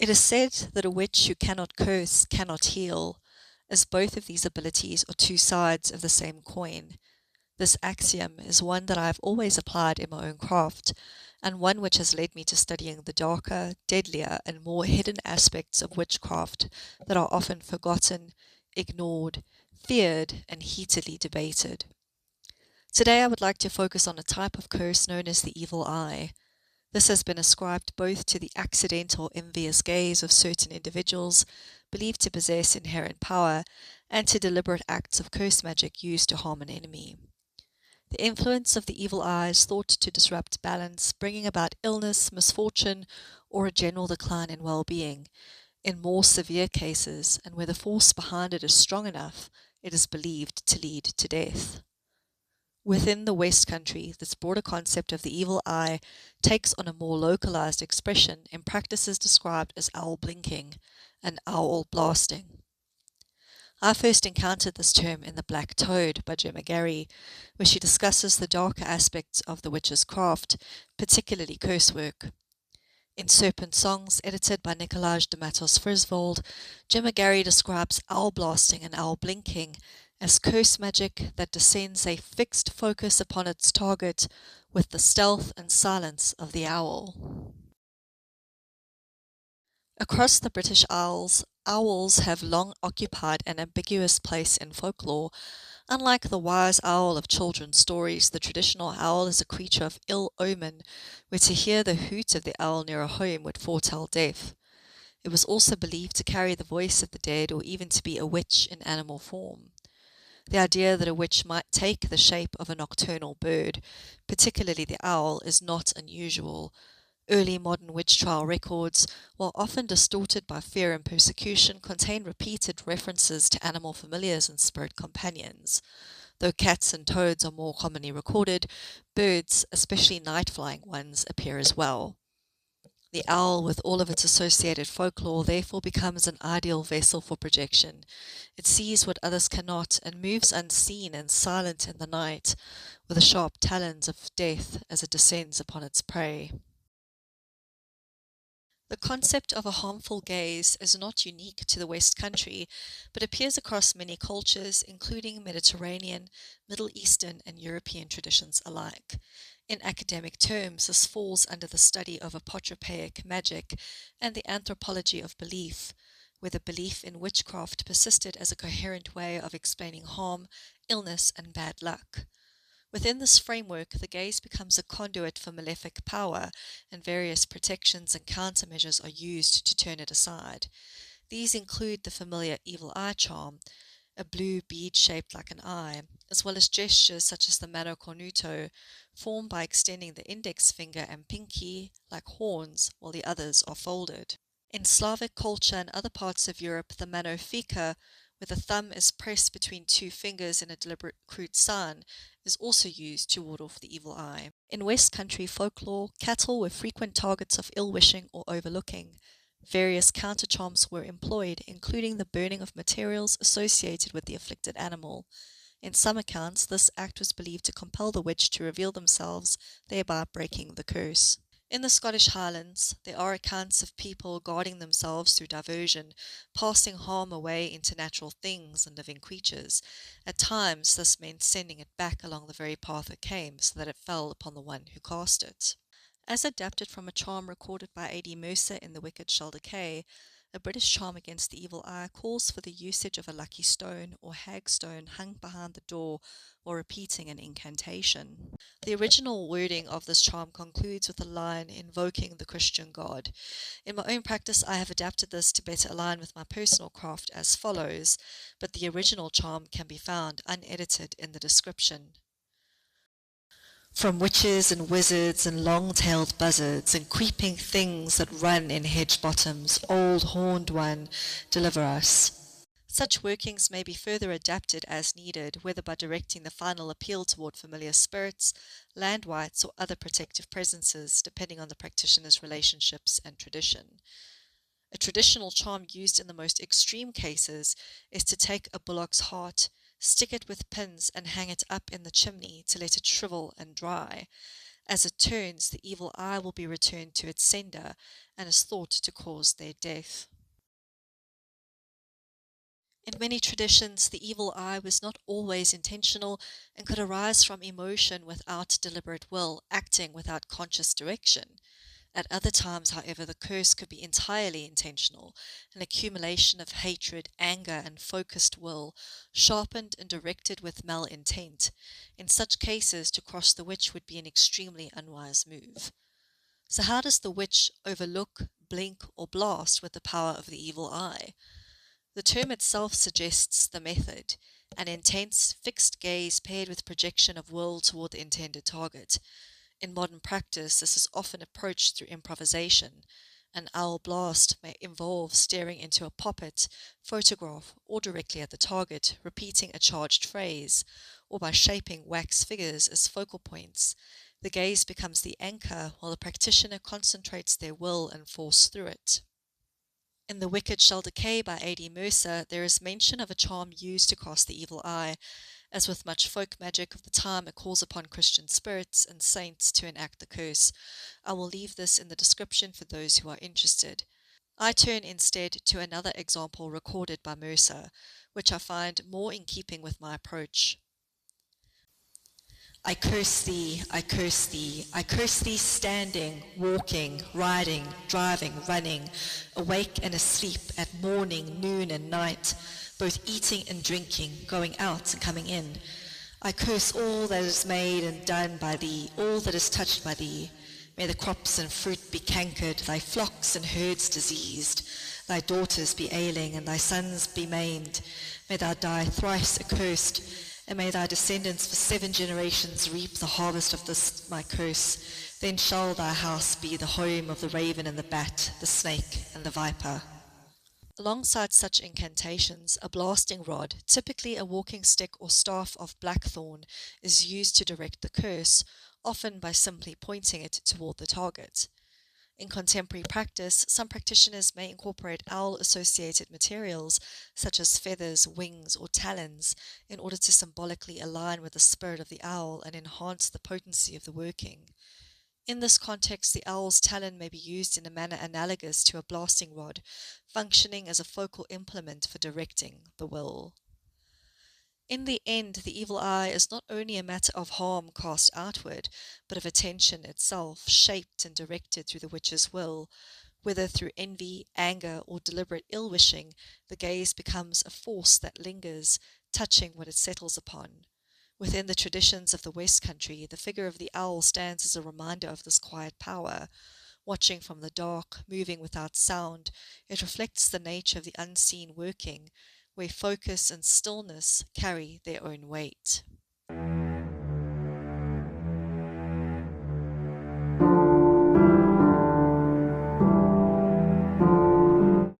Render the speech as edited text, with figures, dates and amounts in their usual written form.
It is said that a witch who cannot curse cannot heal, as both of these abilities are two sides of the same coin. This axiom is one that I have always applied in my own craft, and one which has led me to studying the darker, deadlier, and more hidden aspects of witchcraft that are often forgotten, ignored, feared, and heatedly debated. Today I would like to focus on a type of curse known as the evil eye. This has been ascribed both to the accidental envious gaze of certain individuals believed to possess inherent power and to deliberate acts of curse magic used to harm an enemy. The influence of the evil eye is thought to disrupt balance, bringing about illness, misfortune, or a general decline in well-being. In more severe cases, and where the force behind it is strong enough, it is believed to lead to death. Within the West Country, this broader concept of the evil eye takes on a more localized expression in practices described as owl blinking and owl blasting. I first encountered this term in The Black Toad by Gemma Gary, where she discusses the darker aspects of the witch's craft, particularly curse work. In Serpent Songs, edited by Nicolaj de Matos Frisvold, Gemma Gary describes owl blasting and owl blinking as curse magic that descends a fixed focus upon its target with the stealth and silence of the owl. Across the British Isles, owls have long occupied an ambiguous place in folklore. Unlike the wise owl of children's stories, the traditional owl is a creature of ill omen, where to hear the hoot of the owl near a home would foretell death. It was also believed to carry the voice of the dead or even to be a witch in animal form. The idea that a witch might take the shape of a nocturnal bird, particularly the owl, is not unusual. Early modern witch trial records, while often distorted by fear and persecution, contain repeated references to animal familiars and spirit companions. Though cats and toads are more commonly recorded, birds, especially night-flying ones, appear as well. The owl, with all of its associated folklore, therefore becomes an ideal vessel for projection. It sees what others cannot and moves unseen and silent in the night, with the sharp talons of death as it descends upon its prey. The concept of a harmful gaze is not unique to the West Country, but appears across many cultures, including Mediterranean, Middle Eastern, and European traditions alike. In academic terms, this falls under the study of apotropaic magic and the anthropology of belief, where the belief in witchcraft persisted as a coherent way of explaining harm, illness, and bad luck. Within this framework, the gaze becomes a conduit for malefic power, and various protections and countermeasures are used to turn it aside. These include the familiar evil eye charm, a blue bead shaped like an eye, as well as gestures such as the mano cornuto, formed by extending the index finger and pinky like horns, while the others are folded. In Slavic culture and other parts of Europe, the mano fica, where the thumb is pressed between two fingers in a deliberate crude sign, is also used to ward off the evil eye. In West Country folklore, cattle were frequent targets of ill-wishing or overlooking. Various counter-charms were employed, including the burning of materials associated with the afflicted animal. In some accounts, this act was believed to compel the witch to reveal themselves, thereby breaking the curse. In the Scottish Highlands, there are accounts of people guarding themselves through diversion, passing harm away into natural things and living creatures. At times, this meant sending it back along the very path it came, so that it fell upon the one who cast it. As adapted from a charm recorded by A.D. Mercer in The Wicked Shall Decay, a British charm against the evil eye calls for the usage of a lucky stone or hagstone hung behind the door or repeating an incantation. The original wording of this charm concludes with a line invoking the Christian God. In my own practice, I have adapted this to better align with my personal craft as follows, but the original charm can be found unedited in the description. From witches and wizards and long-tailed buzzards and creeping things that run in hedge bottoms, old horned one, deliver us. Such workings may be further adapted as needed, whether by directing the final appeal toward familiar spirits, land wights, or other protective presences, depending on the practitioner's relationships and tradition. A traditional charm used in the most extreme cases is to take a bullock's heart, stick it with pins and hang it up in the chimney to let it shrivel and dry. As it turns, the evil eye will be returned to its sender and is thought to cause their death. In many traditions, the evil eye was not always intentional and could arise from emotion without deliberate will, acting without conscious direction. At other times, however, the curse could be entirely intentional, an accumulation of hatred, anger, and focused will, sharpened and directed with malintent. In such cases, to cross the witch would be an extremely unwise move. So, how does the witch overlook, blink, or blast with the power of the evil eye? The term itself suggests the method, an intense, fixed gaze paired with projection of will toward the intended target. In modern practice, this is often approached through improvisation. An owl blast may involve staring into a poppet, photograph, or directly at the target, repeating a charged phrase, or by shaping wax figures as focal points. The gaze becomes the anchor while the practitioner concentrates their will and force through it. In The Wicked Shall Decay by A.D. Mercer, there is mention of a charm used to cast the evil eye. As with much folk magic of the time, it calls upon Christian spirits and saints to enact the curse. I will leave this in the description for those who are interested. I turn instead to another example recorded by Mercer, which I find more in keeping with my approach. I curse thee, I curse thee, I curse thee standing, walking, riding, driving, running, awake and asleep at morning, noon and night, both eating and drinking, going out and coming in. I curse all that is made and done by thee, all that is touched by thee. May the crops and fruit be cankered, thy flocks and herds diseased, thy daughters be ailing and thy sons be maimed. May thou die thrice accursed, and may thy descendants for 7 generations reap the harvest of this my curse. Then shall thy house be the home of the raven and the bat, the snake and the viper. Alongside such incantations, a blasting rod, typically a walking stick or staff of blackthorn, is used to direct the curse, often by simply pointing it toward the target. In contemporary practice, some practitioners may incorporate owl-associated materials such as feathers, wings, or talons in order to symbolically align with the spirit of the owl and enhance the potency of the working. In this context, the owl's talon may be used in a manner analogous to a blasting rod, functioning as a focal implement for directing the will. In the end, the evil eye is not only a matter of harm cast outward, but of attention itself, shaped and directed through the witch's will. Whether through envy, anger, or deliberate ill-wishing, the gaze becomes a force that lingers, touching what it settles upon. Within the traditions of the West Country, the figure of the owl stands as a reminder of this quiet power. Watching from the dark, moving without sound, it reflects the nature of the unseen working, where focus and stillness carry their own weight.